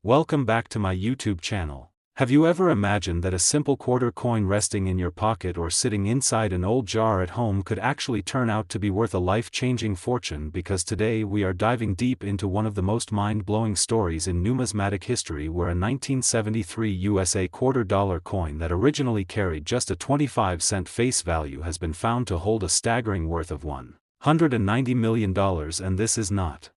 Welcome back to my YouTube channel. Have you ever imagined that a simple quarter coin resting in your pocket or sitting inside an old jar at home could actually turn out to be worth a life-changing fortune? Because today we are diving deep into one of the most mind-blowing stories in numismatic history, where a 1973 USA $quarter coin that originally carried just a 25-cent face value has been found to hold a staggering worth of $190 million, and this is not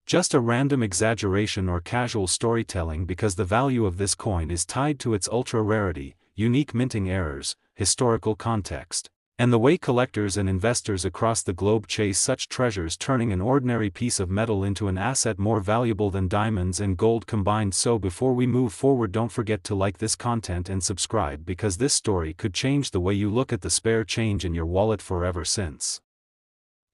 just a random exaggeration or casual storytelling, because the value of this coin is tied to its ultra-rarity, unique minting errors, historical context, and the way collectors and investors across the globe chase such treasures, turning an ordinary piece of metal into an asset more valuable than diamonds and gold combined. So before we move forward, don't forget to like this content and subscribe, because this story could change the way you look at the spare change in your wallet forever. Since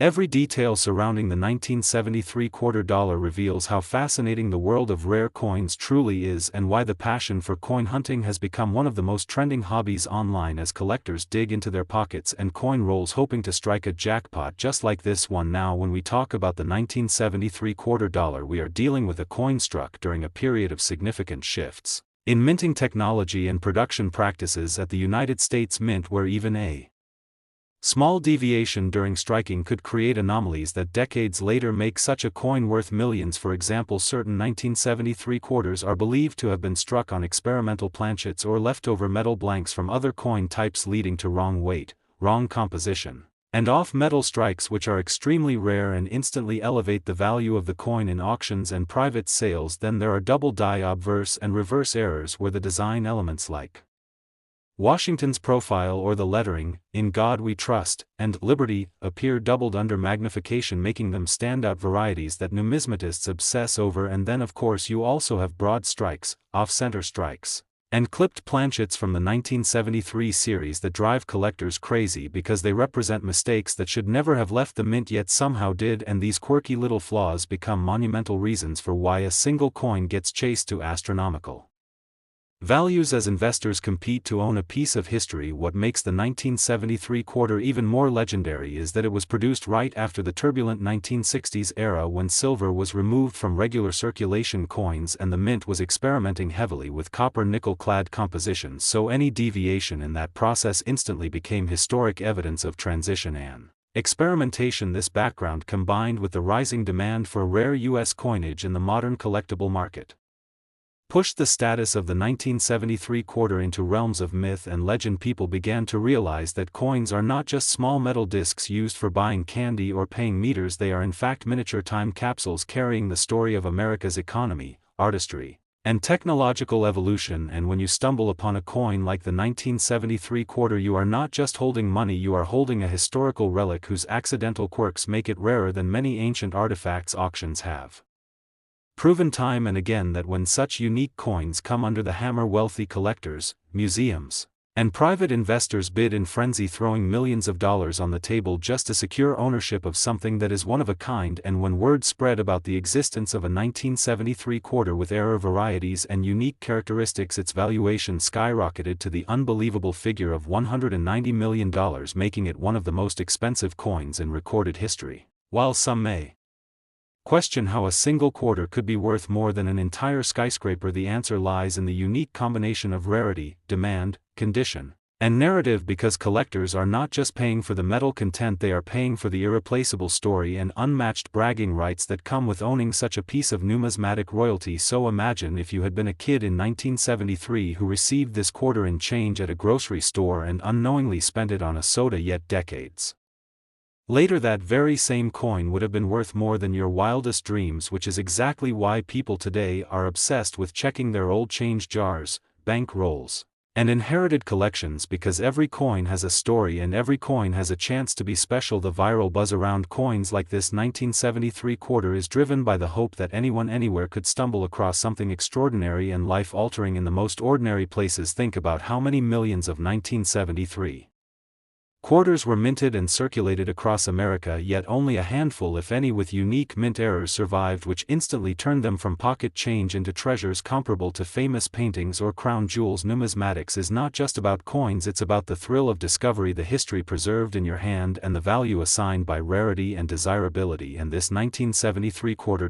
every detail surrounding the 1973 $quarter reveals how fascinating the world of rare coins truly is, and why the passion for coin hunting has become one of the most trending hobbies online, as collectors dig into their pockets and coin rolls hoping to strike a jackpot just like this one. Now, when we talk about the 1973 $quarter, we are dealing with a coin struck during a period of significant shifts in minting technology and production practices at the United States Mint, where even a small deviation during striking could create anomalies that decades later make such a coin worth millions. For example, certain 1973 quarters are believed to have been struck on experimental planchets or leftover metal blanks from other coin types, leading to wrong weight, wrong composition, and off-metal strikes, which are extremely rare and instantly elevate the value of the coin in auctions and private sales. Then there are double die obverse and reverse errors, where the design elements like Washington's profile or the lettering, "In God We Trust," and "Liberty," appear doubled under magnification, making them standout varieties that numismatists obsess over. And then of course you also have broad strikes, off-center strikes, and clipped planchets from the 1973 series that drive collectors crazy, because they represent mistakes that should never have left the mint yet somehow did. And these quirky little flaws become monumental reasons for why a single coin gets chased to astronomical values as investors compete to own a piece of history. What makes the 1973 $quarter even more legendary is that it was produced right after the turbulent 1960s era, when silver was removed from regular circulation coins and the mint was experimenting heavily with copper-nickel clad compositions. So any deviation in that process instantly became historic evidence of transition and experimentation. This background, combined with the rising demand for rare U.S. coinage in the modern collectible market, pushed the status of the 1973 $quarter into realms of myth and legend. People began to realize that coins are not just small metal discs used for buying candy or paying meters. They are in fact miniature time capsules carrying the story of America's economy, artistry, and technological evolution. And when you stumble upon a coin like the 1973 $quarter, you are not just holding money, you are holding a historical relic whose accidental quirks make it rarer than many ancient artifacts. Auctions have proven time and again that when such unique coins come under the hammer, wealthy collectors, museums, and private investors bid in frenzy, throwing millions of dollars on the table just to secure ownership of something that is one of a kind. And when word spread about the existence of a 1973 $quarter with error varieties and unique characteristics, its valuation skyrocketed to the unbelievable figure of $190 million, making it one of the most expensive coins in recorded history. While some may question how a single quarter could be worth more than an entire skyscraper, the answer lies in the unique combination of rarity, demand, condition, and narrative. Because collectors are not just paying for the metal content, they are paying for the irreplaceable story and unmatched bragging rights that come with owning such a piece of numismatic royalty. So imagine if you had been a kid in 1973 who received this quarter in change at a grocery store and unknowingly spent it on a soda, yet decades later that very same coin would have been worth more than your wildest dreams. Which is exactly why people today are obsessed with checking their old change jars, bank rolls, and inherited collections, because every coin has a story and every coin has a chance to be special. The viral buzz around coins like this 1973 $quarter is driven by the hope that anyone anywhere could stumble across something extraordinary and life-altering in the most ordinary places. Think about how many millions of 1973 $quarters were minted and circulated across America, yet only a handful, if any, with unique mint errors survived, which instantly turned them from pocket change into treasures comparable to famous paintings or crown jewels. Numismatics is not just about coins, it's about the thrill of discovery, the history preserved in your hand, and the value assigned by rarity and desirability. And this 1973 $quarter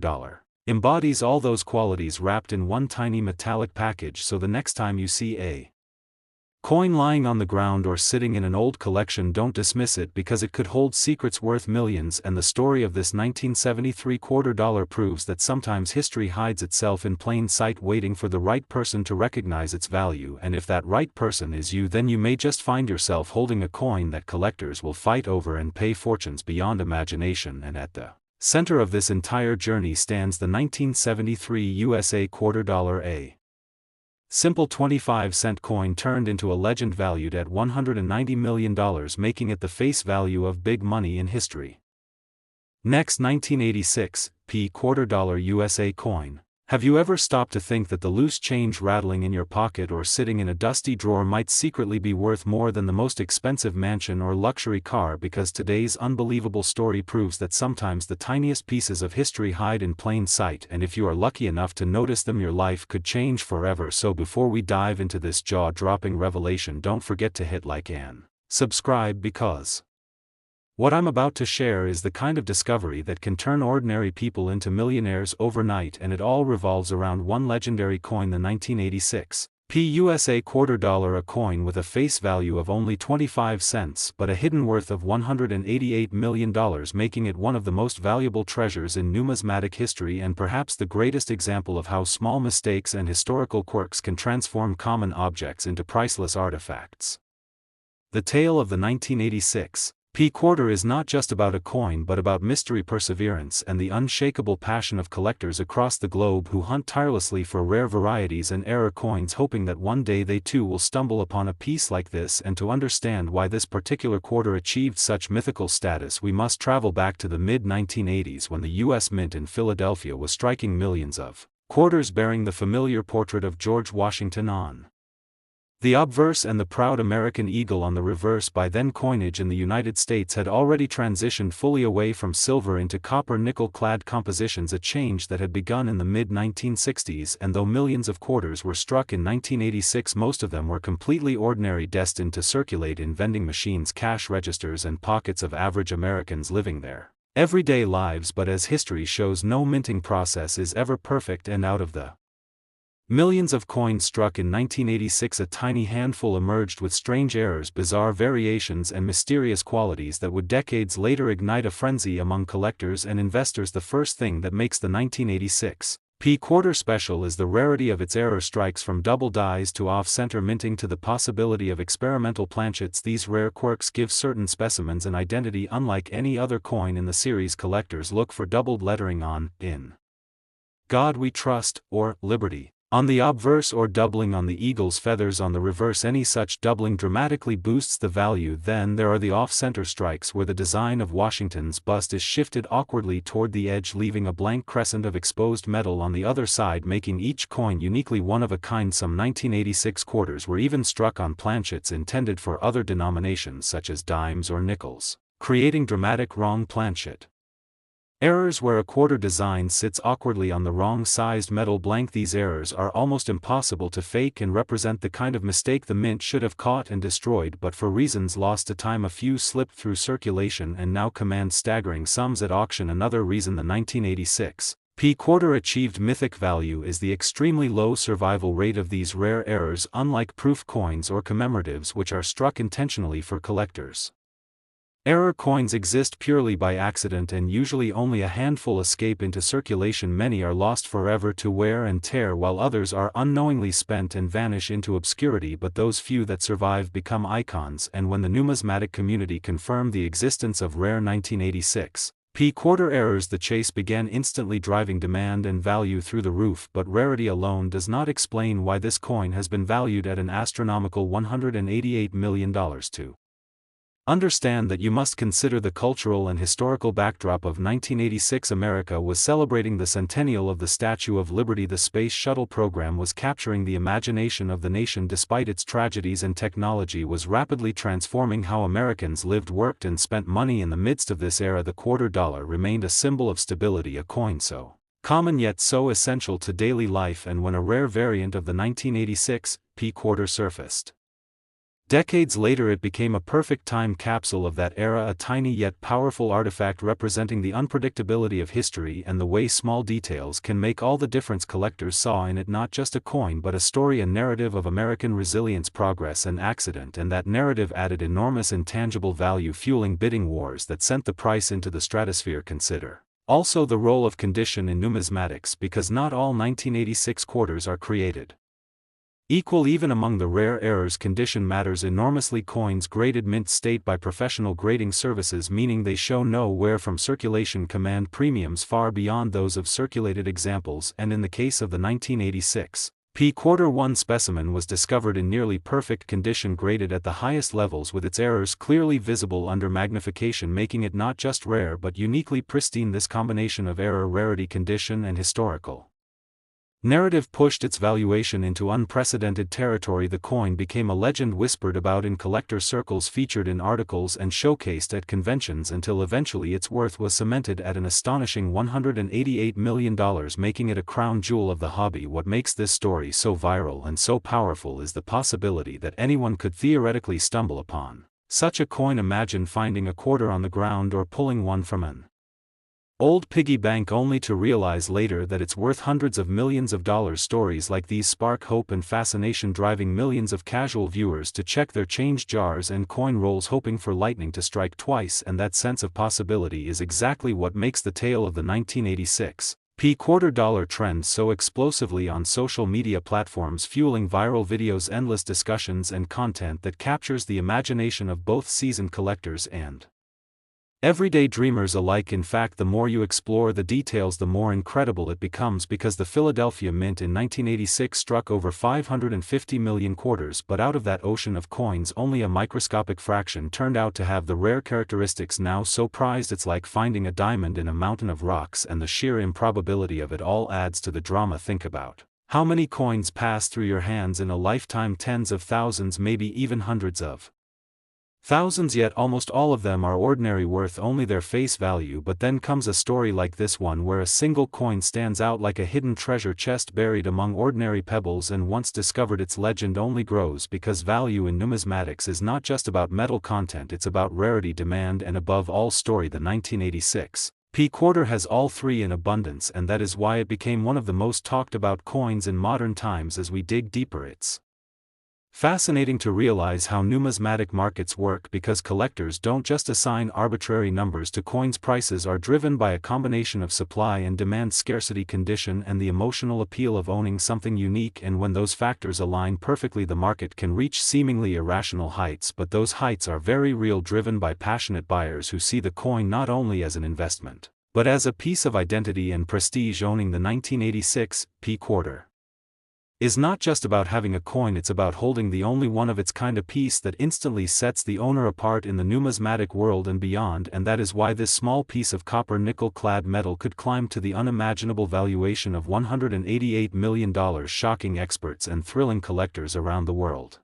embodies all those qualities wrapped in one tiny metallic package, so the next time you see a coin lying on the ground or sitting in an old collection, don't dismiss it, because it could hold secrets worth millions. And the story of this 1973 quarter dollar proves that sometimes history hides itself in plain sight, waiting for the right person to recognize its value, and if that right person is you, then you may just find yourself holding a coin that collectors will fight over and pay fortunes beyond imagination. And at the center of this entire journey stands the 1973 USA quarter dollar, a simple 25-cent coin turned into a legend valued at $190 million, making it the face value of big money in history. Next, 1986, quarter dollar USA coin. Have you ever stopped to think that the loose change rattling in your pocket or sitting in a dusty drawer might secretly be worth more than the most expensive mansion or luxury car? Because today's unbelievable story proves that sometimes the tiniest pieces of history hide in plain sight, and if you are lucky enough to notice them, your life could change forever. So before we dive into this jaw-dropping revelation, don't forget to hit like and subscribe, because what I'm about to share is the kind of discovery that can turn ordinary people into millionaires overnight, and it all revolves around one legendary coin, the 1986 USA quarter dollar, a coin with a face value of only 25 cents but a hidden worth of $188 million, making it one of the most valuable treasures in numismatic history, and perhaps the greatest example of how small mistakes and historical quirks can transform common objects into priceless artifacts. The tale of the 1986 quarter is not just about a coin, but about mystery, perseverance, and the unshakable passion of collectors across the globe who hunt tirelessly for rare varieties and error coins, hoping that one day they too will stumble upon a piece like this. And to understand why this particular quarter achieved such mythical status, we must travel back to the mid-1980s, when the U.S. Mint in Philadelphia was striking millions of quarters bearing the familiar portrait of George Washington on the obverse and the proud American eagle on the reverse. By then, coinage in the United States had already transitioned fully away from silver into copper nickel-clad compositions, a change that had begun in the mid-1960s. And though millions of quarters were struck in 1986, most of them were completely ordinary, destined to circulate in vending machines, cash registers, and pockets of average Americans living their everyday lives. But as history shows, no minting process is ever perfect, and out of the millions of coins struck in 1986, a tiny handful emerged with strange errors, bizarre variations, and mysterious qualities that would decades later ignite a frenzy among collectors and investors. The first thing that makes the 1986 quarter special is the rarity of its error strikes, from double dies to off-center minting to the possibility of experimental planchets. These rare quirks give certain specimens an identity unlike any other coin in the series. Collectors look for doubled lettering on "In God We Trust" or "Liberty" on the obverse, or doubling on the eagle's feathers on the reverse. Any such doubling dramatically boosts the value. Then there are the off-center strikes, where the design of Washington's bust is shifted awkwardly toward the edge, leaving a blank crescent of exposed metal on the other side, making each coin uniquely one of a kind. Some 1986 quarters were even struck on planchets intended for other denominations such as dimes or nickels, creating dramatic wrong planchet errors where a quarter design sits awkwardly on the wrong-sized metal blank. These errors are almost impossible to fake and represent the kind of mistake the mint should have caught and destroyed, but for reasons lost to time, a few slipped through circulation and now command staggering sums at auction. Another reason the 1986 quarter achieved mythic value is the extremely low survival rate of these rare errors, unlike proof coins or commemoratives, which are struck intentionally for collectors. Error coins exist purely by accident, and usually only a handful escape into circulation. Many are lost forever to wear and tear, while others are unknowingly spent and vanish into obscurity. But those few that survive become icons, and when the numismatic community confirmed the existence of rare 1986 quarter errors, the chase began, instantly driving demand and value through the roof. But rarity alone does not explain why this coin has been valued at an astronomical $188 million. To understand that, you must consider the cultural and historical backdrop of 1986. America was celebrating the centennial of the Statue of Liberty. The Space Shuttle program was capturing the imagination of the nation despite its tragedies, and technology was rapidly transforming how Americans lived, worked, and spent money. In the midst of this era, the quarter dollar remained a symbol of stability, a coin so common yet so essential to daily life. And when a rare variant of the 1986 quarter surfaced, Decades later it became a perfect time capsule of that era, a tiny yet powerful artifact representing the unpredictability of history and the way small details can make all the difference. Collectors saw in it not just a coin but a story, a narrative of American resilience, progress and accident, and that narrative added enormous intangible value, fueling bidding wars that sent the price into the stratosphere. Consider also the role of condition in numismatics, because not all 1986 quarters are created equal. Even among the rare errors, condition matters enormously. Coins graded mint state by professional grading services, meaning they show no wear from circulation, command premiums far beyond those of circulated examples, and in the case of the 1986 P.1 specimen was discovered in nearly perfect condition, graded at the highest levels with its errors clearly visible under magnification, making it not just rare but uniquely pristine. This combination of error, rarity, condition and historical narrative pushed its valuation into unprecedented territory. The coin became a legend whispered about in collector circles, featured in articles and showcased at conventions, until eventually its worth was cemented at an astonishing $188 million, making it a crown jewel of the hobby. What makes this story so viral and so powerful is the possibility that anyone could theoretically stumble upon such a coin. Imagine finding a quarter on the ground or pulling one from an old piggy bank only to realize later that it's worth hundreds of millions of dollars. Stories like these spark hope and fascination, driving millions of casual viewers to check their change jars and coin rolls, hoping for lightning to strike twice. And that sense of possibility is exactly what makes the tale of the 1986 P.$2 trend so explosively on social media platforms, fueling viral videos, endless discussions and content that captures the imagination of both seasoned collectors and everyday dreamers alike. In fact, the more you explore the details, the more incredible it becomes, because the Philadelphia Mint in 1986 struck over 550 million quarters, but out of that ocean of coins only a microscopic fraction turned out to have the rare characteristics now so prized. It's like finding a diamond in a mountain of rocks, and the sheer improbability of it all adds to the drama. Think about how many coins pass through your hands in a lifetime, tens of thousands, maybe even hundreds of thousands, yet almost all of them are ordinary, worth only their face value. But then comes a story like this one, where a single coin stands out like a hidden treasure chest buried among ordinary pebbles, and once discovered its legend only grows, because value in numismatics is not just about metal content, it's about rarity, demand and above all story. The 1986 P.quarter has all three in abundance, and that is why it became one of the most talked about coins in modern times. As we dig deeper, it's fascinating to realize how numismatic markets work, because collectors don't just assign arbitrary numbers to coins. Prices are driven by a combination of supply and demand, scarcity, condition, and the emotional appeal of owning something unique. And when those factors align perfectly, the market can reach seemingly irrational heights. But those heights are very real, driven by passionate buyers who see the coin not only as an investment, but as a piece of identity and prestige. Owning the 1986 P.quarter is not just about having a coin, it's about holding the only one of its kind, a piece that instantly sets the owner apart in the numismatic world and beyond. And that is why this small piece of copper nickel-clad metal could climb to the unimaginable valuation of $188 million, shocking experts and thrilling collectors around the world.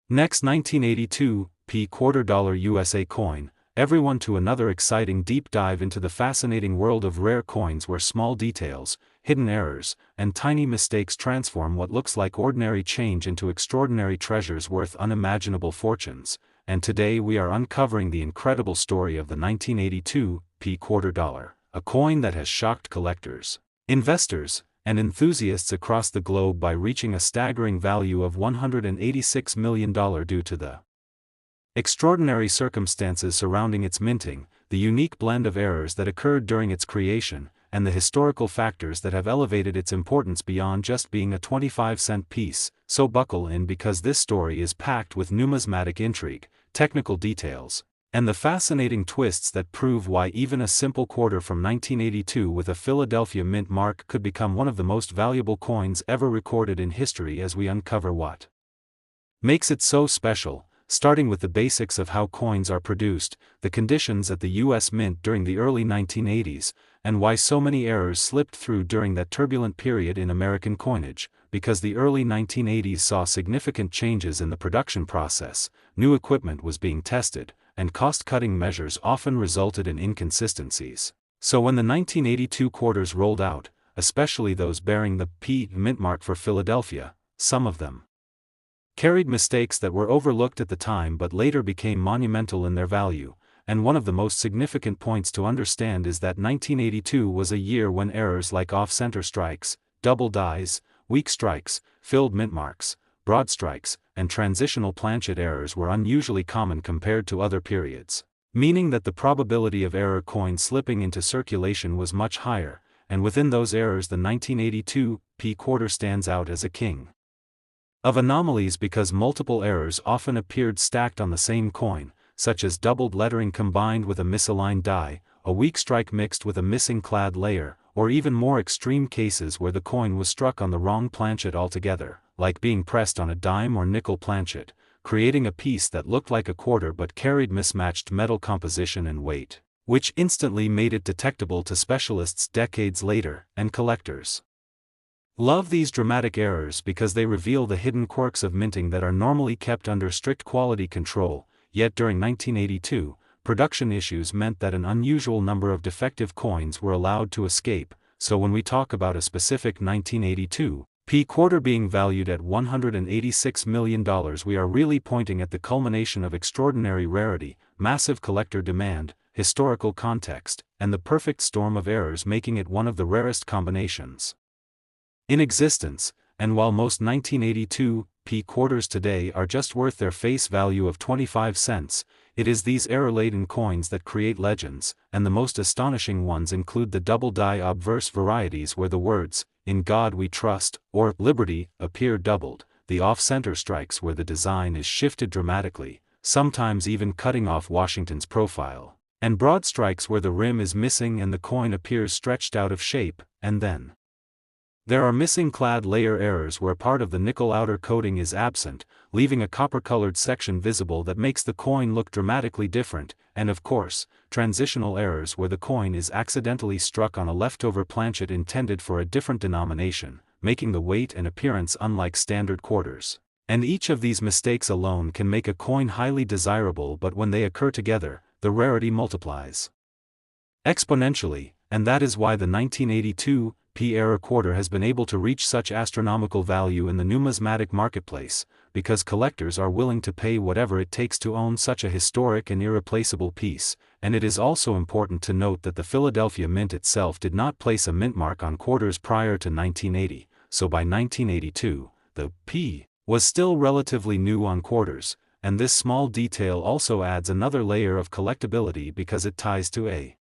Next, 1982 P.$2 USA coin. Everyone to another exciting deep dive into the fascinating world of rare coins, where small details, hidden errors, and tiny mistakes transform what looks like ordinary change into extraordinary treasures worth unimaginable fortunes. And today we are uncovering the incredible story of the 1982 P.$2, a coin that has shocked collectors, investors, and enthusiasts across the globe by reaching a staggering value of $186 million due to the extraordinary circumstances surrounding its minting, the unique blend of errors that occurred during its creation, and the historical factors that have elevated its importance beyond just being a 25-cent piece. So buckle in, because this story is packed with numismatic intrigue, technical details, and the fascinating twists that prove why even a simple quarter from 1982 with a Philadelphia Mint mark could become one of the most valuable coins ever recorded in history, as we uncover what makes it so special, starting with the basics of how coins are produced, the conditions at the U.S. Mint during the early 1980s, and why so many errors slipped through during that turbulent period in American coinage. Because the early 1980s saw significant changes in the production process, new equipment was being tested, and cost-cutting measures often resulted in inconsistencies. So when the 1982 quarters rolled out, especially those bearing the P. Mint mark for Philadelphia, some of them carried mistakes that were overlooked at the time but later became monumental in their value, and one of the most significant points to understand is that 1982 was a year when errors like off-center strikes, double dies, weak strikes, filled mint marks, broad strikes, and transitional planchet errors were unusually common compared to other periods, meaning that the probability of error coins slipping into circulation was much higher, and within those errors the 1982 P quarter stands out as a king of anomalies because multiple errors often appeared stacked on the same coin, such as doubled lettering combined with a misaligned die, a weak strike mixed with a missing clad layer, or even more extreme cases where the coin was struck on the wrong planchet altogether, like being pressed on a dime or nickel planchet, creating a piece that looked like a quarter but carried mismatched metal composition and weight, which instantly made it detectable to specialists decades later, and collectors love these dramatic errors because they reveal the hidden quirks of minting that are normally kept under strict quality control. Yet during 1982, production issues meant that an unusual number of defective coins were allowed to escape, so when we talk about a specific 1982 P quarter being valued at $186 million, we are really pointing at the culmination of extraordinary rarity, massive collector demand, historical context, and the perfect storm of errors, making it one of the rarest combinations in existence. And while most 1982 P quarters today are just worth their face value of 25 cents, it is these error-laden coins that create legends, and the most astonishing ones include the double die obverse varieties where the words, "In God We Trust," or "Liberty," appear doubled, the off-center strikes where the design is shifted dramatically, sometimes even cutting off Washington's profile, and broad strikes where the rim is missing and the coin appears stretched out of shape, and then there are missing clad layer errors where part of the nickel outer coating is absent, leaving a copper-colored section visible that makes the coin look dramatically different, and of course, transitional errors where the coin is accidentally struck on a leftover planchet intended for a different denomination, making the weight and appearance unlike standard quarters. And each of these mistakes alone can make a coin highly desirable, but when they occur together, the rarity multiplies exponentially, and that is why the 1982 P error quarter has been able to reach such astronomical value in the numismatic marketplace, because collectors are willing to pay whatever it takes to own such a historic and irreplaceable piece. And it is also important to note that the Philadelphia Mint itself did not place a mint mark on quarters prior to 1980, so by 1982, the P was still relatively new on quarters, and this small detail also adds another layer of collectability because it ties to a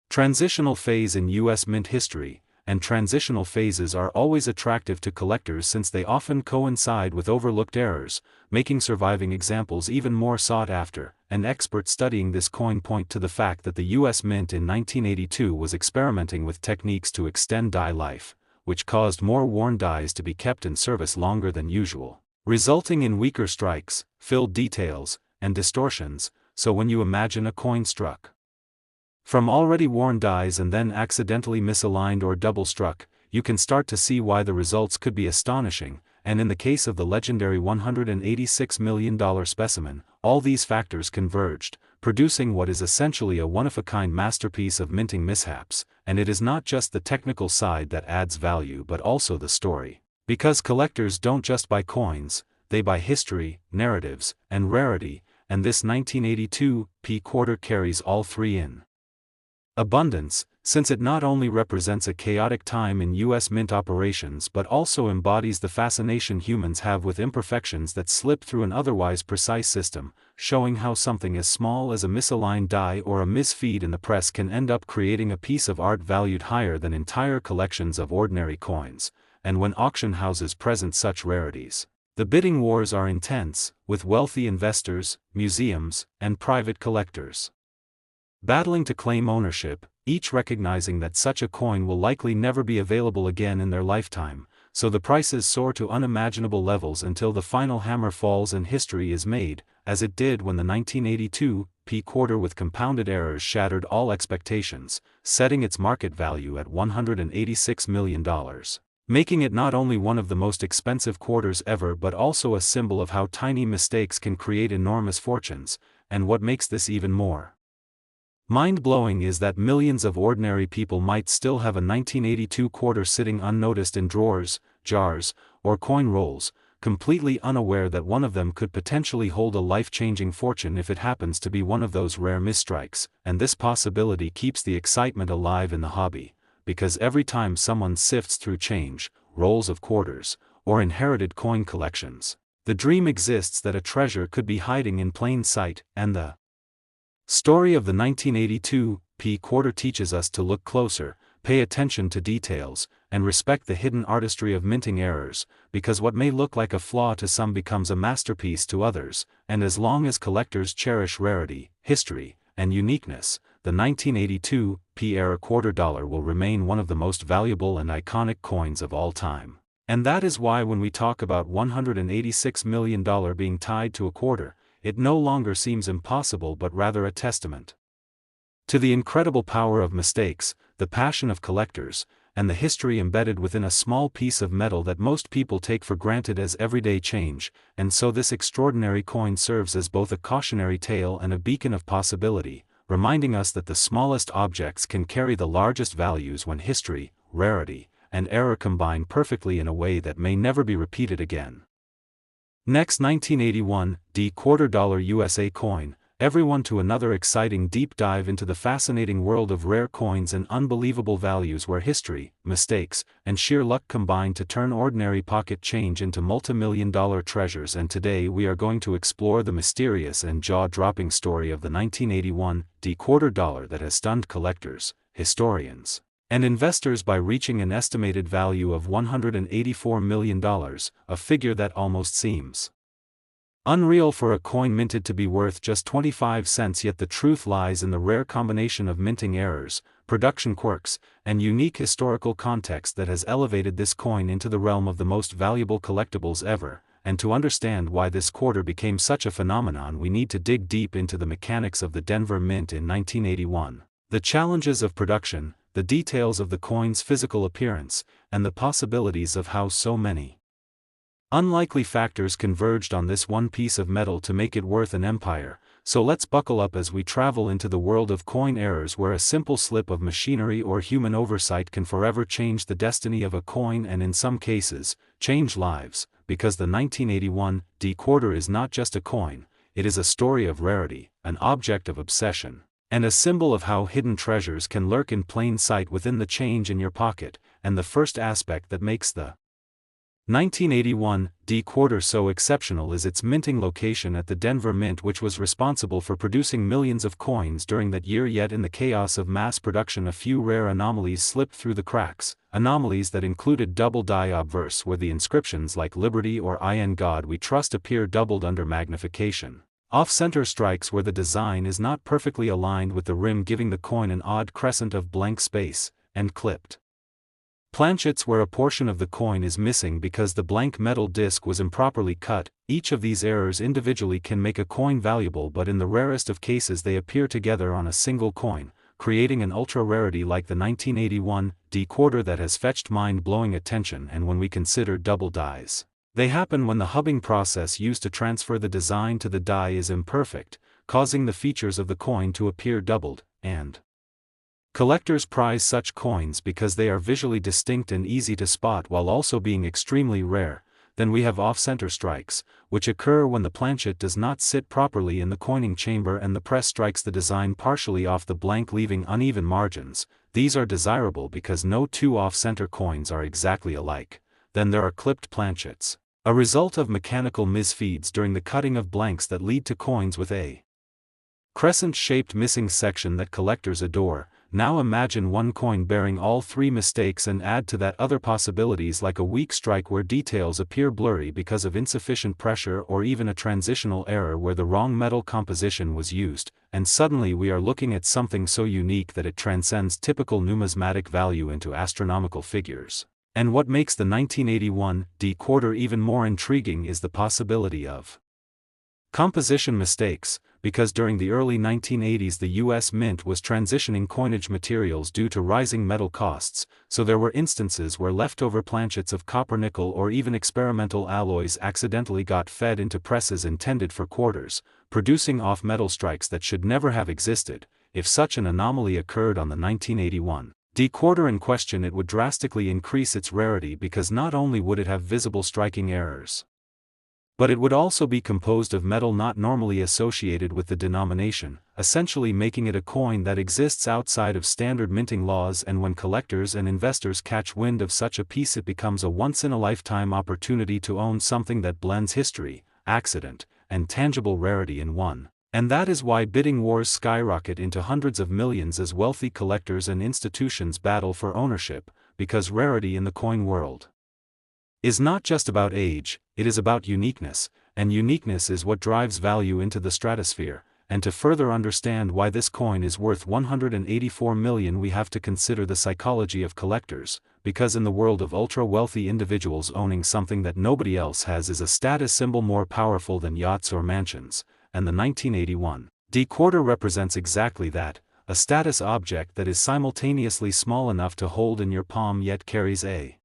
transitional phase in U.S. mint history, and transitional phases are always attractive to collectors since they often coincide with overlooked errors, making surviving examples even more sought after. And experts studying this coin point to the fact that the U.S. Mint in 1982 was experimenting with techniques to extend die life, which caused more worn dies to be kept in service longer than usual, resulting in weaker strikes, filled details, and distortions. So when you imagine a coin struck from already worn dies and then accidentally misaligned or double struck, you can start to see why the results could be astonishing. And in the case of the legendary $186 million specimen, all these factors converged, producing what is essentially a one-of-a-kind masterpiece of minting mishaps. And it is not just the technical side that adds value but also the story, because collectors don't just buy coins, they buy history, narratives, and rarity, and this 1982 P quarter carries all three in abundance, since it not only represents a chaotic time in U.S. mint operations but also embodies the fascination humans have with imperfections that slip through an otherwise precise system, showing how something as small as a misaligned die or a misfeed in the press can end up creating a piece of art valued higher than entire collections of ordinary coins. And when auction houses present such rarities, the bidding wars are intense, with wealthy investors, museums, and private collectors battling to claim ownership, each recognizing that such a coin will likely never be available again in their lifetime, so the prices soar to unimaginable levels until the final hammer falls and history is made, as it did when the 1982 P quarter with compounded errors shattered all expectations, setting its market value at $186 million, making it not only one of the most expensive quarters ever but also a symbol of how tiny mistakes can create enormous fortunes. And what makes this even more mind-blowing is that millions of ordinary people might still have a 1982 quarter sitting unnoticed in drawers, jars, or coin rolls, completely unaware that one of them could potentially hold a life-changing fortune if it happens to be one of those rare misstrikes, and this possibility keeps the excitement alive in the hobby, because every time someone sifts through change, rolls of quarters, or inherited coin collections, the dream exists that a treasure could be hiding in plain sight, and the story of the 1982 P quarter teaches us to look closer, pay attention to details, and respect the hidden artistry of minting errors, because what may look like a flaw to some becomes a masterpiece to others, and as long as collectors cherish rarity, history, and uniqueness, the 1982 P-era quarter dollar will remain one of the most valuable and iconic coins of all time. And that is why when we talk about $186 million being tied to a quarter, it no longer seems impossible but rather a testament to the incredible power of mistakes, the passion of collectors, and the history embedded within a small piece of metal that most people take for granted as everyday change, and so this extraordinary coin serves as both a cautionary tale and a beacon of possibility, reminding us that the smallest objects can carry the largest values when history, rarity, and error combine perfectly in a way that may never be repeated again. Next, 1981 D quarter dollar USA coin. Everyone to another exciting deep dive into the fascinating world of rare coins and unbelievable values where history, mistakes, and sheer luck combine to turn ordinary pocket change into multi-million-dollar treasures. And today we are going to explore the mysterious and jaw-dropping story of the 1981 D quarter dollar that has stunned collectors, historians, and investors by reaching an estimated value of $184 million, a figure that almost seems unreal for a coin minted to be worth just 25 cents. Yet the truth lies in the rare combination of minting errors, production quirks, and unique historical context that has elevated this coin into the realm of the most valuable collectibles ever. And to understand why this quarter became such a phenomenon, we need to dig deep into the mechanics of the Denver Mint in 1981, the challenges of production, the details of the coin's physical appearance, and the possibilities of how so many unlikely factors converged on this one piece of metal to make it worth an empire. So let's buckle up as we travel into the world of coin errors, where a simple slip of machinery or human oversight can forever change the destiny of a coin, and in some cases, change lives, because the 1981 D quarter is not just a coin, it is a story of rarity, an object of obsession, and a symbol of how hidden treasures can lurk in plain sight within the change in your pocket. And the first aspect that makes the 1981 D quarter so exceptional is its minting location at the Denver Mint, which was responsible for producing millions of coins during that year. Yet in the chaos of mass production, a few rare anomalies slipped through the cracks, anomalies that included double die obverse, where the inscriptions like Liberty or I N God We Trust appear doubled under magnification, off-center strikes where the design is not perfectly aligned with the rim, giving the coin an odd crescent of blank space, and clipped planchets where a portion of the coin is missing because the blank metal disc was improperly cut. Each of these errors individually can make a coin valuable, but in the rarest of cases they appear together on a single coin, creating an ultra-rarity like the 1981 D quarter that has fetched mind-blowing attention. And when we consider double dies, they happen when the hubbing process used to transfer the design to the die is imperfect, causing the features of the coin to appear doubled, and collectors prize such coins because they are visually distinct and easy to spot while also being extremely rare. Then we have off-center strikes, which occur when the planchet does not sit properly in the coining chamber and the press strikes the design partially off the blank, leaving uneven margins. These are desirable because no two off-center coins are exactly alike. Then there are clipped planchets, a result of mechanical misfeeds during the cutting of blanks that lead to coins with a crescent-shaped missing section that collectors adore. Now imagine one coin bearing all three mistakes, and add to that other possibilities like a weak strike where details appear blurry because of insufficient pressure, or even a transitional error where the wrong metal composition was used, and suddenly we are looking at something so unique that it transcends typical numismatic value into astronomical figures. And what makes the 1981 D quarter even more intriguing is the possibility of composition mistakes, because during the early 1980s the U.S. Mint was transitioning coinage materials due to rising metal costs, so there were instances where leftover planchets of copper, nickel, or even experimental alloys accidentally got fed into presses intended for quarters, producing off-metal strikes that should never have existed. If such an anomaly occurred on the 1981 D quarter in question, it would drastically increase its rarity, because not only would it have visible striking errors, But it would also be composed of metal not normally associated with the denomination, essentially making it a coin that exists outside of standard minting laws, and when collectors and investors catch wind of such a piece it becomes a once-in-a-lifetime opportunity to own something that blends history, accident, and tangible rarity in one. And that is why bidding wars skyrocket into hundreds of millions as wealthy collectors and institutions battle for ownership, because rarity in the coin world is not just about age, it is about uniqueness, and uniqueness is what drives value into the stratosphere. And to further understand why this coin is worth 184 million, we have to consider the psychology of collectors, because in the world of ultra-wealthy individuals, owning something that nobody else has is a status symbol more powerful than yachts or mansions, and the 1981 D-quarter represents exactly that, a status object that is simultaneously small enough to hold in your palm yet carries a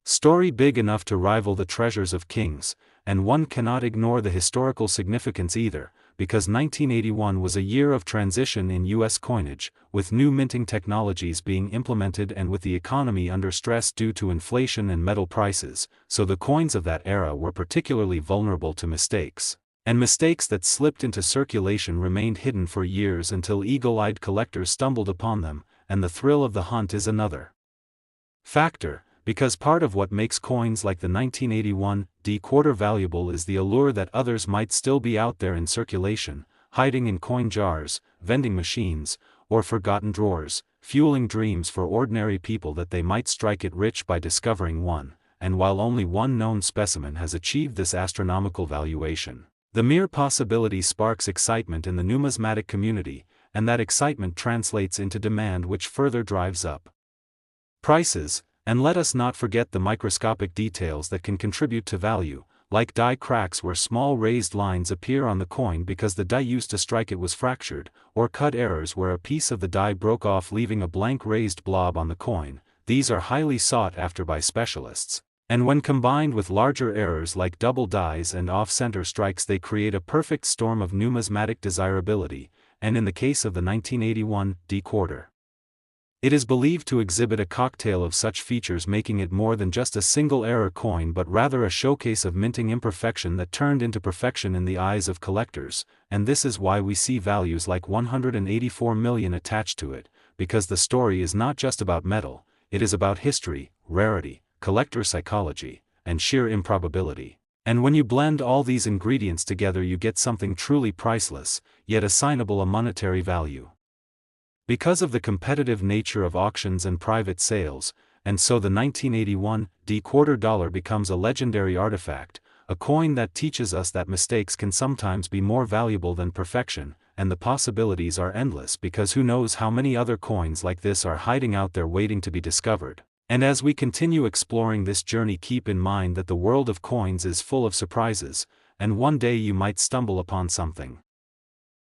story big enough to rival the treasures of kings. And one cannot ignore the historical significance either, because 1981 was a year of transition in U.S. coinage, with new minting technologies being implemented and with the economy under stress due to inflation and metal prices, so the coins of that era were particularly vulnerable to mistakes. And mistakes that slipped into circulation remained hidden for years until eagle-eyed collectors stumbled upon them, and the thrill of the hunt is another factor. Because part of what makes coins like the 1981 D-quarter valuable is the allure that others might still be out there in circulation, hiding in coin jars, vending machines, or forgotten drawers, fueling dreams for ordinary people that they might strike it rich by discovering one. And while only one known specimen has achieved this astronomical valuation, the mere possibility sparks excitement in the numismatic community, and that excitement translates into demand, which further drives up prices. And let us not forget the microscopic details that can contribute to value, like die cracks where small raised lines appear on the coin because the die used to strike it was fractured, or cut errors where a piece of the die broke off leaving a blank raised blob on the coin. These are highly sought after by specialists, and when combined with larger errors like double dies and off-center strikes, they create a perfect storm of numismatic desirability. And in the case of the 1981 D-quarter, it is believed to exhibit a cocktail of such features, making it more than just a single error coin but rather a showcase of minting imperfection that turned into perfection in the eyes of collectors. And this is why we see values like 184 million attached to it, because the story is not just about metal, it is about history, rarity, collector psychology, and sheer improbability. And when you blend all these ingredients together you get something truly priceless, yet assignable a monetary value. Because of the competitive nature of auctions and private sales, and so the 1981 D-quarter dollar becomes a legendary artifact, a coin that teaches us that mistakes can sometimes be more valuable than perfection, and the possibilities are endless because who knows how many other coins like this are hiding out there waiting to be discovered. And as we continue exploring this journey, keep in mind that the world of coins is full of surprises, and one day you might stumble upon something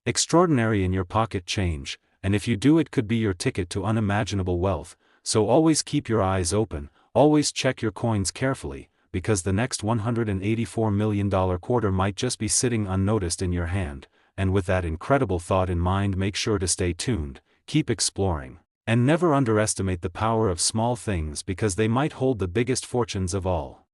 extraordinary in your pocket change. And if you do, it could be your ticket to unimaginable wealth. So always keep your eyes open, always check your coins carefully, because the next $184 million quarter might just be sitting unnoticed in your hand. And with that incredible thought in mind, make sure to stay tuned, keep exploring, and never underestimate the power of small things because they might hold the biggest fortunes of all.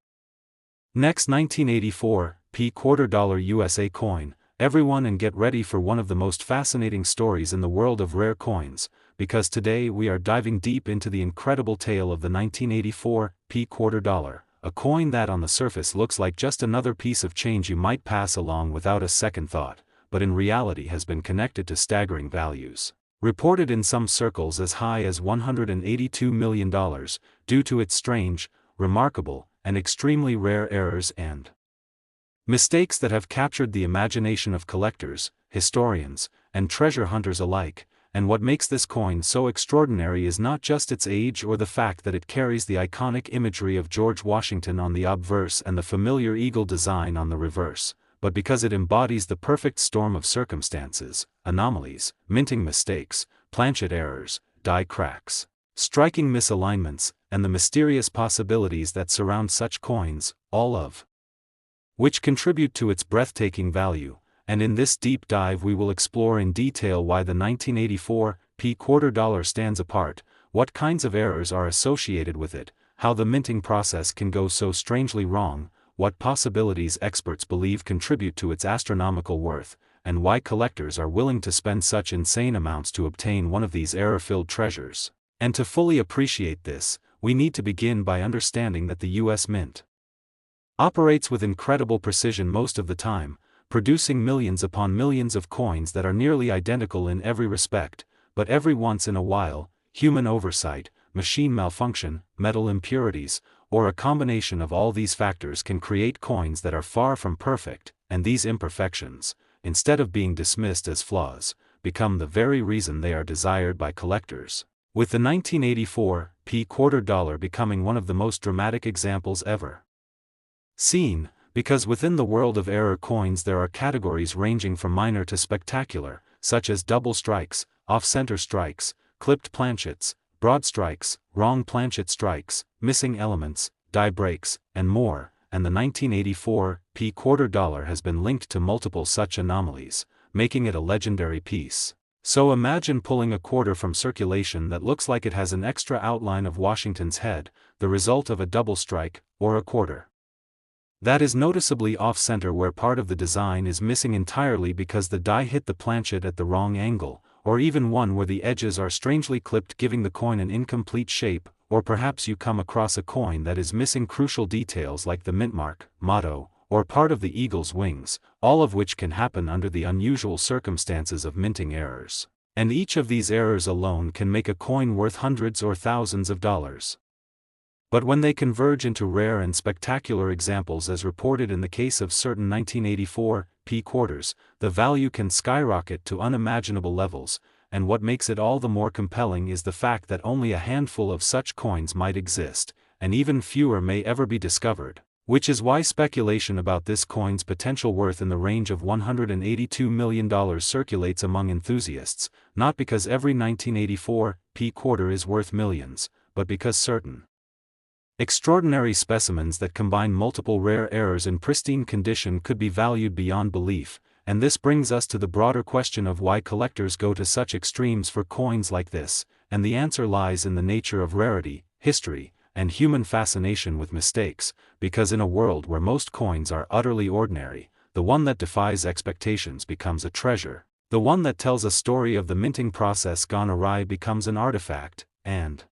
Next, 1984 P-quarter dollar USA coin. Everyone, and get ready for one of the most fascinating stories in the world of rare coins, because today we are diving deep into the incredible tale of the 1984 P-quarter dollar, a coin that on the surface looks like just another piece of change you might pass along without a second thought, but in reality has been connected to staggering values, reported in some circles as high as $182 million, due to its strange, remarkable, and extremely rare errors and mistakes that have captured the imagination of collectors, historians, and treasure hunters alike. And what makes this coin so extraordinary is not just its age or the fact that it carries the iconic imagery of George Washington on the obverse and the familiar eagle design on the reverse, but because it embodies the perfect storm of circumstances, anomalies, minting mistakes, planchet errors, die cracks, striking misalignments, and the mysterious possibilities that surround such coins, all of which contribute to its breathtaking value. And in this deep dive we will explore in detail why the 1984 P-quarter dollar stands apart, what kinds of errors are associated with it, how the minting process can go so strangely wrong, what possibilities experts believe contribute to its astronomical worth, and why collectors are willing to spend such insane amounts to obtain one of these error-filled treasures. And to fully appreciate this, we need to begin by understanding that the U.S. Mint operates with incredible precision most of the time, producing millions upon millions of coins that are nearly identical in every respect, but every once in a while, human oversight, machine malfunction, metal impurities, or a combination of all these factors can create coins that are far from perfect, and these imperfections, instead of being dismissed as flaws, become the very reason they are desired by collectors. With the 1984 quarter dollar becoming one of the most dramatic examples ever seen, because within the world of error coins there are categories ranging from minor to spectacular, such as double strikes, off-center strikes, clipped planchets, broad strikes, wrong planchet strikes, missing elements, die breaks, and more, and the 1984 quarter dollar has been linked to multiple such anomalies, making it a legendary piece. So imagine pulling a quarter from circulation that looks like it has an extra outline of Washington's head, the result of a double strike, or a quarter that is noticeably off-center where part of the design is missing entirely because the die hit the planchet at the wrong angle, or even one where the edges are strangely clipped giving the coin an incomplete shape, or perhaps you come across a coin that is missing crucial details like the mint mark, motto, or part of the eagle's wings, all of which can happen under the unusual circumstances of minting errors. And each of these errors alone can make a coin worth hundreds or thousands of dollars. But when they converge into rare and spectacular examples as reported in the case of certain 1984 quarters, the value can skyrocket to unimaginable levels, and what makes it all the more compelling is the fact that only a handful of such coins might exist, and even fewer may ever be discovered, which is why speculation about this coin's potential worth in the range of $182 million circulates among enthusiasts, not because every 1984 quarter is worth millions, but because certain extraordinary specimens that combine multiple rare errors in pristine condition could be valued beyond belief, and this brings us to the broader question of why collectors go to such extremes for coins like this, and the answer lies in the nature of rarity, history, and human fascination with mistakes, because in a world where most coins are utterly ordinary, the one that defies expectations becomes a treasure, the one that tells a story of the minting process gone awry becomes an artifact, and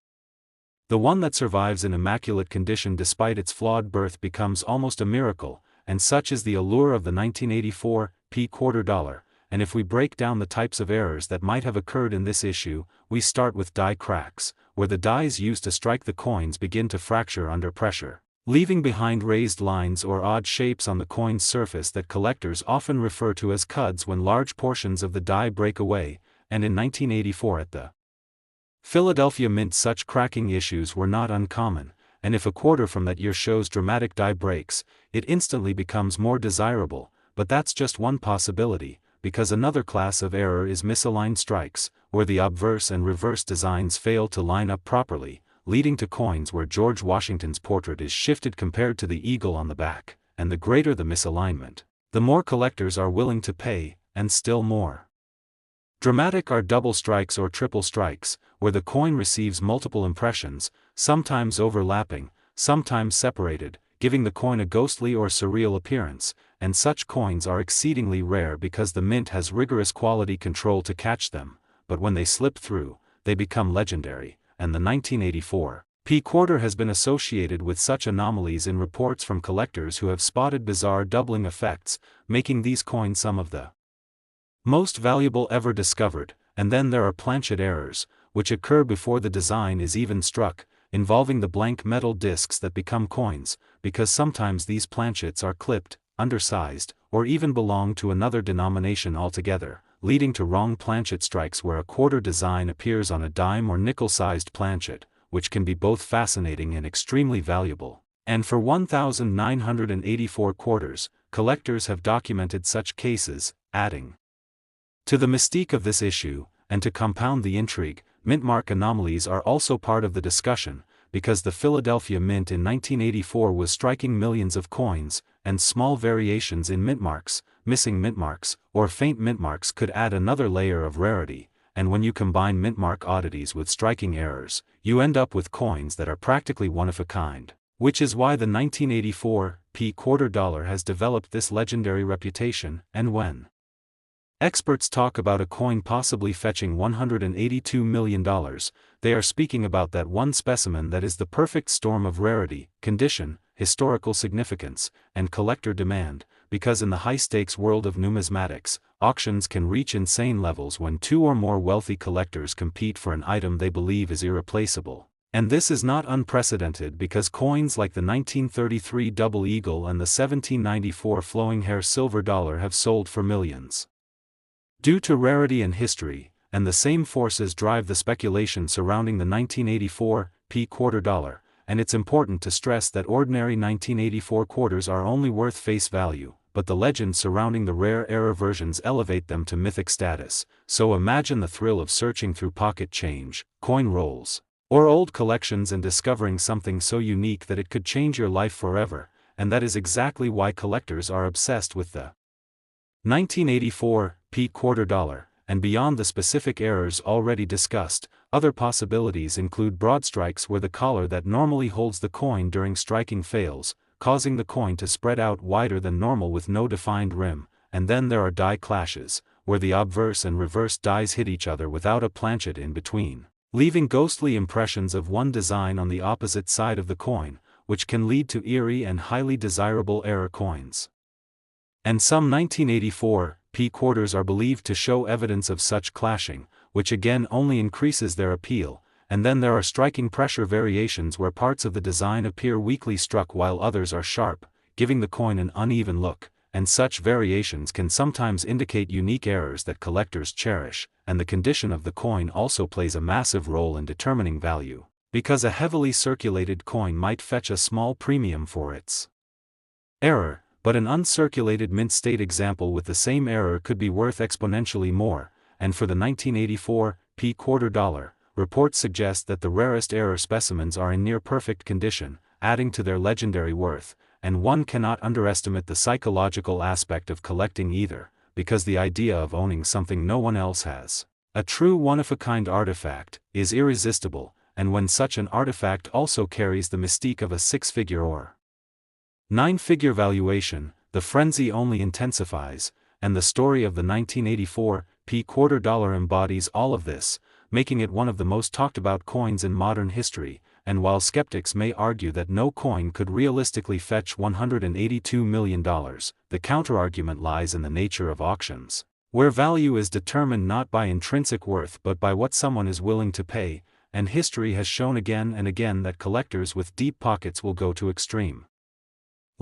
the one that survives in immaculate condition despite its flawed birth becomes almost a miracle, and such is the allure of the 1984 quarter dollar. And if we break down the types of errors that might have occurred in this issue, we start with die cracks, where the dies used to strike the coins begin to fracture under pressure, leaving behind raised lines or odd shapes on the coin's surface that collectors often refer to as cuds when large portions of the die break away, and in 1984 at the Philadelphia Mint such cracking issues were not uncommon, and if a quarter from that year shows dramatic die breaks, it instantly becomes more desirable, but that's just one possibility, because another class of error is misaligned strikes, where the obverse and reverse designs fail to line up properly, leading to coins where George Washington's portrait is shifted compared to the eagle on the back, and the greater the misalignment, the more collectors are willing to pay, and still more dramatic are double strikes or triple strikes, where the coin receives multiple impressions, sometimes overlapping, sometimes separated, giving the coin a ghostly or surreal appearance, and such coins are exceedingly rare because the mint has rigorous quality control to catch them, but when they slip through, they become legendary, and the 1984 quarter has been associated with such anomalies in reports from collectors who have spotted bizarre doubling effects, making these coins some of the most valuable ever discovered. And then there are planchet errors, which occur before the design is even struck, involving the blank metal discs that become coins, because sometimes these planchets are clipped, undersized, or even belong to another denomination altogether, leading to wrong planchet strikes where a quarter design appears on a dime or nickel-sized planchet, which can be both fascinating and extremely valuable. And for 1,984 quarters, collectors have documented such cases, adding to the mystique of this issue, and to compound the intrigue, mint mark anomalies are also part of the discussion, because the Philadelphia Mint in 1984 was striking millions of coins, and small variations in mint marks, missing mint marks, or faint mint marks could add another layer of rarity, and when you combine mint mark oddities with striking errors, you end up with coins that are practically one of a kind, which is why the 1984 p quarter dollar has developed this legendary reputation, and when experts talk about a coin possibly fetching $182 million, they are speaking about that one specimen that is the perfect storm of rarity, condition, historical significance, and collector demand, because in the high-stakes world of numismatics, auctions can reach insane levels when two or more wealthy collectors compete for an item they believe is irreplaceable. And this is not unprecedented because coins like the 1933 Double Eagle and the 1794 Flowing Hair Silver Dollar have sold for millions. Due to rarity and history, and the same forces drive the speculation surrounding the 1984 p quarter dollar, and it's important to stress that ordinary 1984 quarters are only worth face value, but the legends surrounding the rare era versions elevate them to mythic status. So imagine the thrill of searching through pocket change, coin rolls, or old collections and discovering something so unique that it could change your life forever, and that is exactly why collectors are obsessed with the 1984 p quarter dollar, and beyond the specific errors already discussed, other possibilities include broad strikes where the collar that normally holds the coin during striking fails, causing the coin to spread out wider than normal with no defined rim, and then there are die clashes, where the obverse and reverse dies hit each other without a planchet in between, leaving ghostly impressions of one design on the opposite side of the coin, which can lead to eerie and highly desirable error coins. And some 1984 p quarters are believed to show evidence of such clashing, which again only increases their appeal, and then there are striking pressure variations where parts of the design appear weakly struck while others are sharp, giving the coin an uneven look, and such variations can sometimes indicate unique errors that collectors cherish, and the condition of the coin also plays a massive role in determining value, because a heavily circulated coin might fetch a small premium for its error, but an uncirculated mint state example with the same error could be worth exponentially more, and for the 1984 p quarter dollar, reports suggest that the rarest error specimens are in near-perfect condition, adding to their legendary worth, and one cannot underestimate the psychological aspect of collecting either, because the idea of owning something no one else has, a true one-of-a-kind artifact, is irresistible, and when such an artifact also carries the mystique of a six-figure or nine-figure valuation, the frenzy only intensifies, and the story of the 1984 p quarter dollar embodies all of this, making it one of the most talked-about coins in modern history. And while skeptics may argue that no coin could realistically fetch $182 million, the counterargument lies in the nature of auctions, where value is determined not by intrinsic worth but by what someone is willing to pay, and history has shown again and again that collectors with deep pockets will go to extreme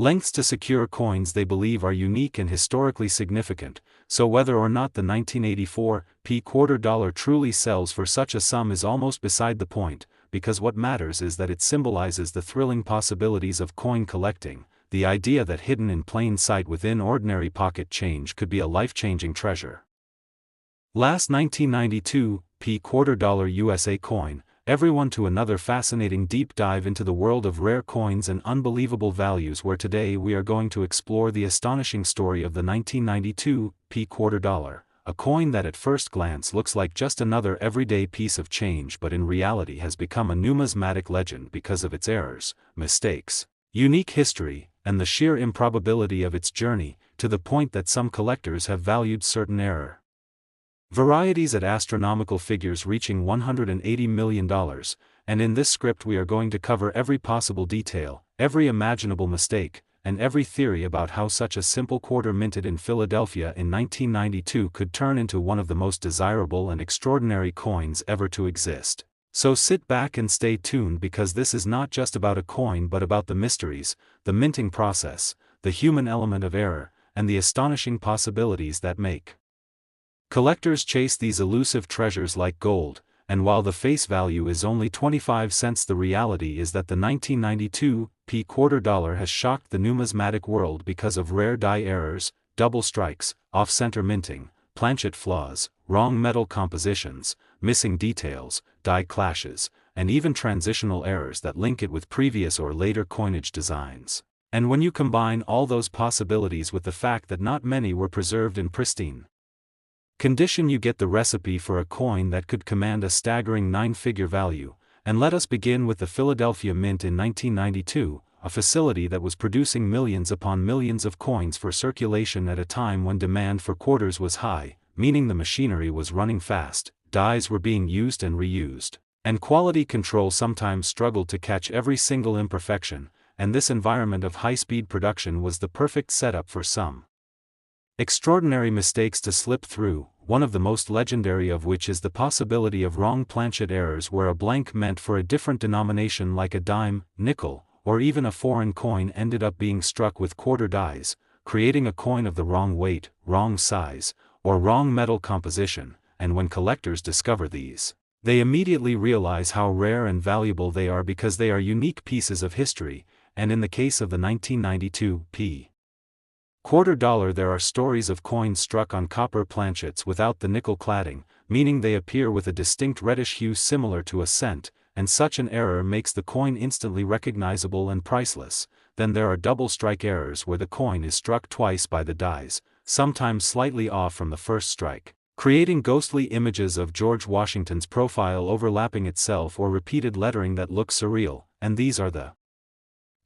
lengths to secure coins they believe are unique and historically significant. So whether or not the 1984 p quarter dollar truly sells for such a sum is almost beside the point, because what matters is that it symbolizes the thrilling possibilities of coin collecting, the idea that hidden in plain sight within ordinary pocket change could be a life-changing treasure. Last 1992 p quarter dollar USA coin, everyone to another fascinating deep dive into the world of rare coins and unbelievable values, where today we are going to explore the astonishing story of the 1992 p quarter dollar, a coin that at first glance looks like just another everyday piece of change but in reality has become a numismatic legend because of its errors, mistakes, unique history, and the sheer improbability of its journey, to the point that some collectors have valued certain error varieties at astronomical figures reaching $180 million, and in this script we are going to cover every possible detail, every imaginable mistake, and every theory about how such a simple quarter minted in Philadelphia in 1992 could turn into one of the most desirable and extraordinary coins ever to exist. So sit back and stay tuned, because this is not just about a coin but about the mysteries, the minting process, the human element of error, and the astonishing possibilities that make collectors chase these elusive treasures like gold. And while the face value is only 25 cents, the reality is that the 1992 p quarter dollar has shocked the numismatic world because of rare die errors, double strikes, off-center minting, planchet flaws, wrong metal compositions, missing details, die clashes, and even transitional errors that link it with previous or later coinage designs. And when you combine all those possibilities with the fact that not many were preserved in pristine condition, you get the recipe for a coin that could command a staggering nine-figure value. And let us begin with the Philadelphia Mint in 1992, a facility that was producing millions upon millions of coins for circulation at a time when demand for quarters was high, meaning the machinery was running fast, dies were being used and reused, and quality control sometimes struggled to catch every single imperfection, and this environment of high-speed production was the perfect setup for some extraordinary mistakes to slip through, one of the most legendary of which is the possibility of wrong planchet errors where a blank meant for a different denomination like a dime, nickel, or even a foreign coin ended up being struck with quarter dies, creating a coin of the wrong weight, wrong size, or wrong metal composition, and when collectors discover these, they immediately realize how rare and valuable they are because they are unique pieces of history, and in the case of the 1992 p. quarter dollar there are stories of coins struck on copper planchets without the nickel cladding, meaning they appear with a distinct reddish hue similar to a cent, and such an error makes the coin instantly recognizable and priceless. Then there are double strike errors where the coin is struck twice by the dies, sometimes slightly off from the first strike, creating ghostly images of George Washington's profile overlapping itself or repeated lettering that look surreal, and these are the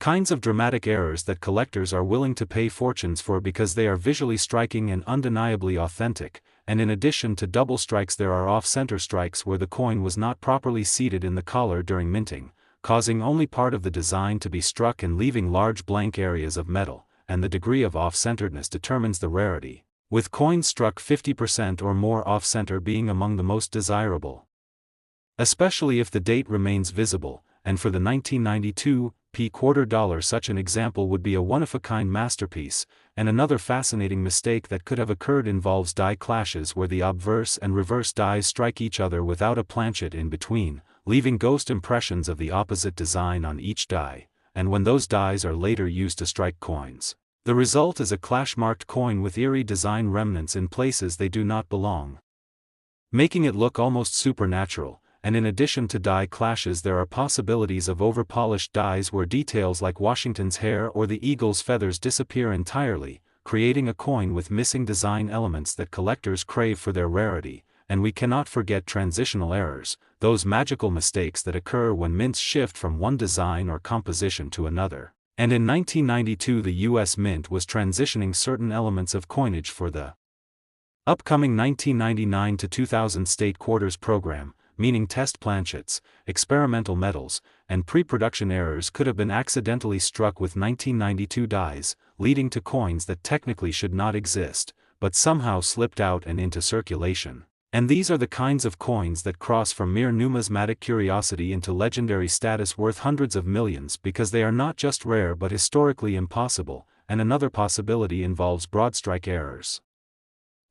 kinds of dramatic errors that collectors are willing to pay fortunes for because they are visually striking and undeniably authentic, and in addition to double strikes there are off-center strikes where the coin was not properly seated in the collar during minting, causing only part of the design to be struck and leaving large blank areas of metal, and the degree of off-centeredness determines the rarity, with coins struck 50% or more off-center being among the most desirable. Especially if the date remains visible, and for the 1992 p. quarter dollar such an example would be a one-of-a-kind masterpiece, and another fascinating mistake that could have occurred involves die clashes where the obverse and reverse dies strike each other without a planchet in between, leaving ghost impressions of the opposite design on each die, and when those dies are later used to strike coins, the result is a clash-marked coin with eerie design remnants in places they do not belong, making it look almost supernatural. And in addition to die clashes there are possibilities of over-polished dies where details like Washington's hair or the eagle's feathers disappear entirely, creating a coin with missing design elements that collectors crave for their rarity. And we cannot forget transitional errors, those magical mistakes that occur when mints shift from one design or composition to another. And in 1992 the U.S. Mint was transitioning certain elements of coinage for the upcoming 1999 to 2000 state quarters program, meaning test planchets, experimental metals, and pre-production errors could have been accidentally struck with 1992 dies, leading to coins that technically should not exist, but somehow slipped out and into circulation. And these are the kinds of coins that cross from mere numismatic curiosity into legendary status worth hundreds of millions because they are not just rare but historically impossible. And another possibility involves broadstrike errors,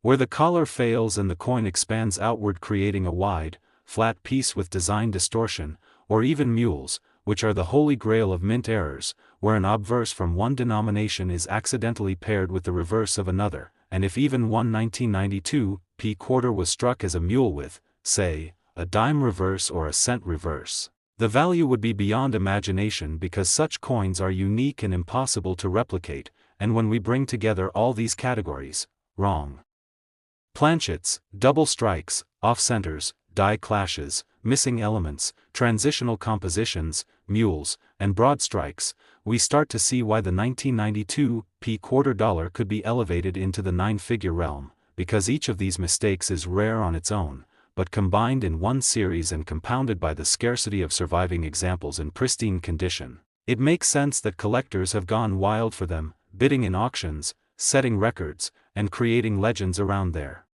where the collar fails and the coin expands outward creating a wide, flat piece with design distortion, or even mules, which are the holy grail of mint errors, where an obverse from one denomination is accidentally paired with the reverse of another, and if even one 1992 p. quarter was struck as a mule with, say, a dime reverse or a cent reverse, the value would be beyond imagination because such coins are unique and impossible to replicate, and when we bring together all these categories, wrong planchets, double strikes, off-centers, die clashes, missing elements, transitional compositions, mules, and broad strikes, we start to see why the 1992 p. quarter dollar could be elevated into the nine-figure realm, because each of these mistakes is rare on its own, but combined in one series and compounded by the scarcity of surviving examples in pristine condition, it makes sense that collectors have gone wild for them, bidding in auctions, setting records, and creating legends around their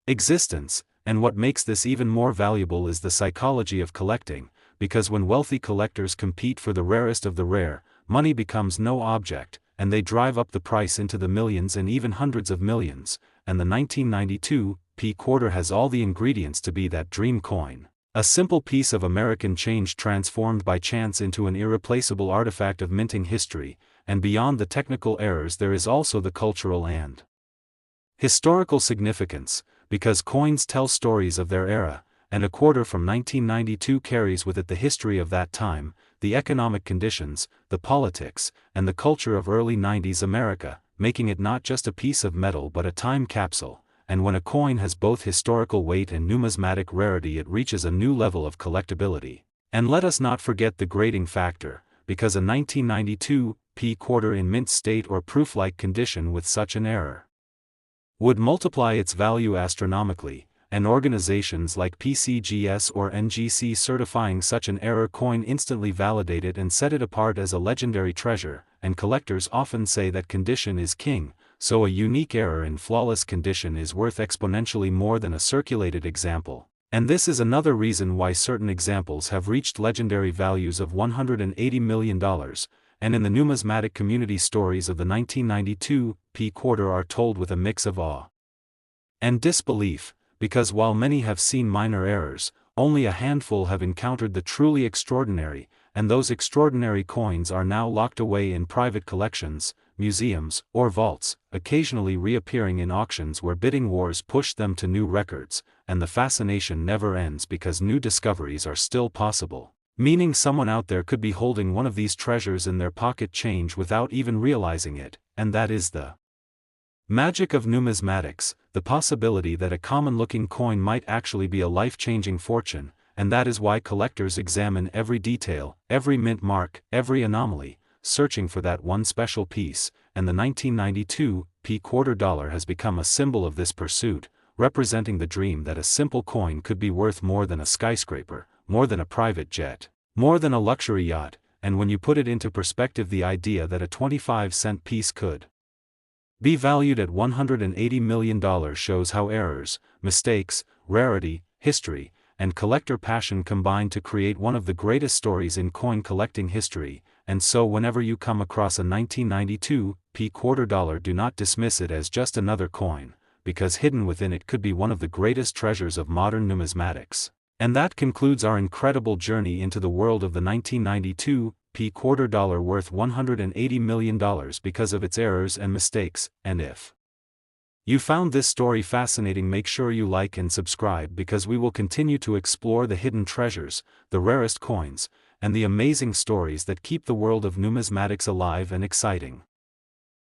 existence. And what makes this even more valuable is the psychology of collecting, because when wealthy collectors compete for the rarest of the rare, money becomes no object, and they drive up the price into the millions and even hundreds of millions, and the 1992 p. quarter has all the ingredients to be that dream coin. A simple piece of American change transformed by chance into an irreplaceable artifact of minting history, and beyond the technical errors there is also the cultural and historical significance, because coins tell stories of their era, and a quarter from 1992 carries with it the history of that time, the economic conditions, the politics, and the culture of early 90s America, making it not just a piece of metal but a time capsule. And when a coin has both historical weight and numismatic rarity it reaches a new level of collectability. And let us not forget the grading factor, because a 1992 p quarter in mint state or proof-like condition with such an error would multiply its value astronomically, and organizations like PCGS or NGC certifying such an error coin instantly validate it and set it apart as a legendary treasure, and collectors often say that condition is king, so a unique error in flawless condition is worth exponentially more than a circulated example. And this is another reason why certain examples have reached legendary values of $180 million, and in the numismatic community stories of the 1992 p quarter are told with a mix of awe and disbelief, because while many have seen minor errors, only a handful have encountered the truly extraordinary, and those extraordinary coins are now locked away in private collections, museums, or vaults, occasionally reappearing in auctions where bidding wars push them to new records, and the fascination never ends because new discoveries are still possible. Meaning someone out there could be holding one of these treasures in their pocket change without even realizing it, and that is the magic of numismatics, the possibility that a common-looking coin might actually be a life-changing fortune, and that is why collectors examine every detail, every mint mark, every anomaly, searching for that one special piece, and the 1992 p quarter dollar has become a symbol of this pursuit, representing the dream that a simple coin could be worth more than a skyscraper, more than a private jet, more than a luxury yacht, and when you put it into perspective, the idea that a 25-cent piece could be valued at $180 million shows how errors, mistakes, rarity, history, and collector passion combine to create one of the greatest stories in coin collecting history. And so whenever you come across a 1992 p quarter dollar, do not dismiss it as just another coin, because hidden within it could be one of the greatest treasures of modern numismatics. And that concludes our incredible journey into the world of the 1992 p quarter dollar, worth $180 million because of its errors and mistakes. And if you found this story fascinating, make sure you like and subscribe, because we will continue to explore the hidden treasures, the rarest coins, and the amazing stories that keep the world of numismatics alive and exciting.